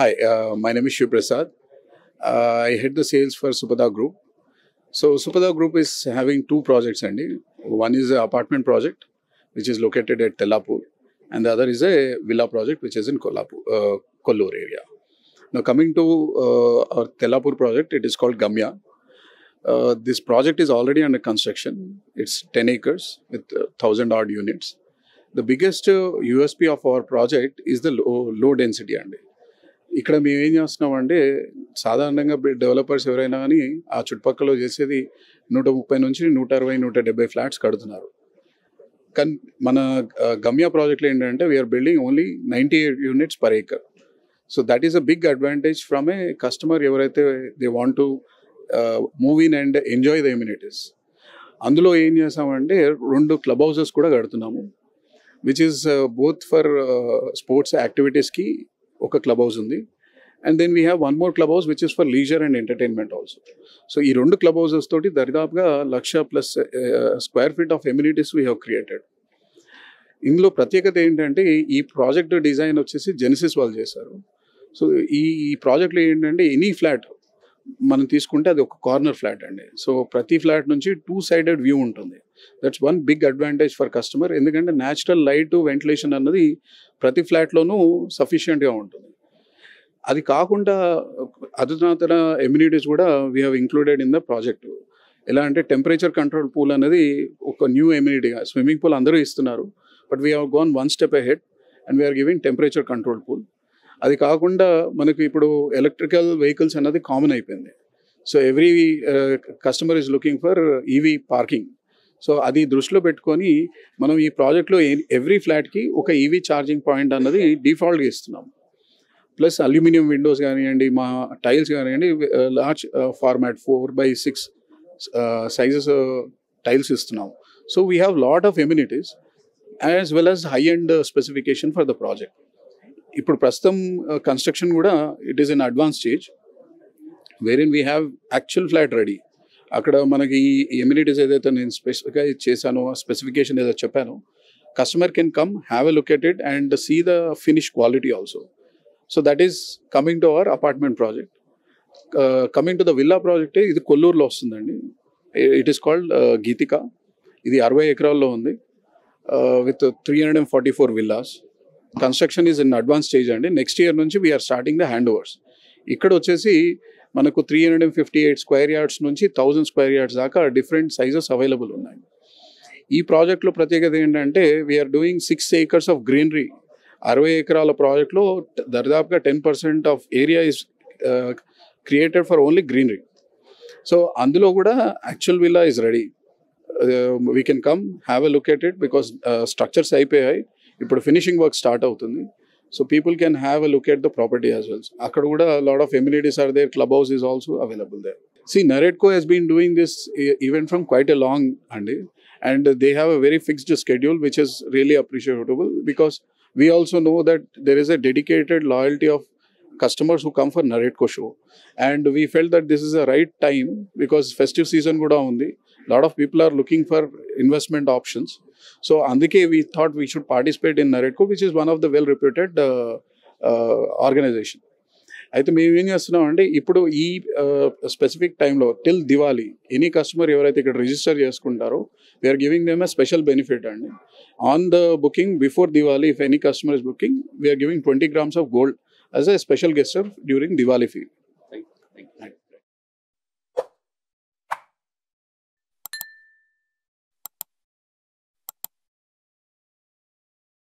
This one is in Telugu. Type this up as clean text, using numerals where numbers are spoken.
Hi, my name is Shiv Prasad. I head the sales for Supada Group. So Supada Group is having two projects, Andy. One is an apartment project, which is located at Tellapur, and the other is a villa project, which is in Kollur area. Now, coming to our Tellapur project, it is called Gamya. This project is already under construction. It's 10 acres with 1,000 odd units. The biggest USP of our project is the low density, Andy. ఇక్కడ మేము ఏం చేస్తున్నామంటే సాధారణంగా డెవలపర్స్ ఎవరైనా కానీ ఆ చుట్టుపక్కల చేసేది 130 నుంచి 160 170 ఫ్లాట్స్ కడుతున్నారు. కానీ మన గమ్య ప్రాజెక్ట్లో ఏంటంటే we're building only 98 units per acre. So that is a big advantage from a customer ఎవరైతే they want to move in and enjoy the amenities. అందులో ఏం చేసామంటే 2 క్లబ్ హౌసెస్ కూడా కడుతున్నాము, which is both for sports యాక్టివిటీస్కి ఒక క్లబ్ హౌస్ ఉంది, and then we have one more club house which is for leisure and entertainment also. So ఈ 2 క్లబ్ హౌసెస్ తోటి దరిదాపుగా 1,00,000+ square feet of amenities we have created. ఇందులో ప్రత్యేకత ఏంటంటే ఈ ప్రాజెక్ట్ డిజైన్ వచ్చేసి జెనిసిస్ వాళ్ళు చేశారు. సో ఈ ప్రాజెక్ట్లో ఏంటంటే ఎనీ ఫ్లాట్ మనం తీసుకుంటే అది ఒక కార్నర్ ఫ్లాట్ అండి. సో ప్రతి ఫ్లాట్ నుంచి 2-sided వ్యూ ఉంటుంది. That's one big advantage for customer, ఎందుకంటే న్యాచురల్ లైట్ వెంటిలేషన్ అన్నది ప్రతి ఫ్లాట్లోనూ సఫిషియెంట్గా ఉంటుంది. అది కాకుండా అధునాతన ఎమ్యూనిటీస్ కూడా we have included in the project. ఎలా అంటే టెంపరేచర్ కంట్రోల్ పూల్ అనేది ఒక న్యూ ఎమ్యూనిటీగా, స్విమ్మింగ్ పూల్ అందరూ ఇస్తున్నారు, but we have gone one step ahead and we're giving temperature control pool. అది కాకుండా మనకు ఇప్పుడు ఎలక్ట్రికల్ వెహికల్స్ అన్నది కామన్ అయిపోయింది. So every customer is looking for EV parking. సో అది దృష్టిలో పెట్టుకొని మనం ఈ ప్రాజెక్ట్లో ఎవ్రీ ఫ్లాట్కి ఒక ఈవీ ఛార్జింగ్ పాయింట్ అన్నది డిఫాల్ట్గా ఇస్తున్నాం. ప్లస్ అల్యూమినియం విండోస్ కానివ్వండి, మా టైల్స్ కానివ్వండి, large format 4x6 sizes tiles ఇస్తున్నాం. So we have lot of amenities as well as high and specification for the project. ఇప్పుడు ప్రస్తుతం కన్స్ట్రక్షన్ కూడా it is in advance stage wherein we have actual flat ready. అక్కడ మనకి ఈ ఎమ్యూనిటీస్ ఏదైతే నేను స్పెసిఫిక్గా చేశానో, స్పెసిఫికేషన్ ఏదైతే చెప్పానో, customer can come have a look at it and see the finish quality also. So that is coming to our apartment project. Coming to the villa project, ఇది కొల్లూరులో వస్తుందండి. It is called Geethika. ఇది 60 ఎకరాల్లో ఉంది with 344 villas. Construction is in advance stage అండి. నెక్స్ట్ ఇయర్ నుంచి we're starting the handovers. ఇక్కడ వచ్చేసి మనకు 358 స్క్వేర్ యార్డ్స్ నుంచి 1,000 స్క్వేర్ యార్డ్స్ దాకా డిఫరెంట్ సైజెస్ అవైలబుల్ ఉన్నాయి. ఈ ప్రాజెక్ట్లో ప్రత్యేకత ఏంటంటే we're doing 6 acres of greenery. 60 ఎకరాల ప్రాజెక్ట్లో దాదాపుగా 10% of area is created for only greenery. So అందులో కూడా actual villa is ready. We can come have a look at it because structures అయిపోయాయి, ఇప్పుడు ఫినిషింగ్ వర్క్ స్టార్ట్ అవుతుంది. So people can have a look at the property as well. అక్కడ కూడా lot of amenities are there. Club house is also available there. See, Naredco has been doing this even from quite a long, and they have a very fixed schedule, which is really appreciable, because we also know that there is a dedicated loyalty of customers who come for Naredco show, and we felt that this is the right time because festive season kuda undi. Lot of people are looking for investment options. So అందుకే we thought we should participate in Naredco, which is one of the well reputed organization. అయితే మేము ఏం చేస్తున్నాం అంటే ఇప్పుడు ఈ స్పెసిఫిక్ టైంలో టిల్ దివాళీ ఎనీ కస్టమర్ ఎవరైతే ఇక్కడ రిజిస్టర్ చేసుకుంటారో we're giving them a special benefit అండి. On the booking before Diwali, if any customer is booking, we're giving 20 grams of gold as a special gesture during Diwali fee.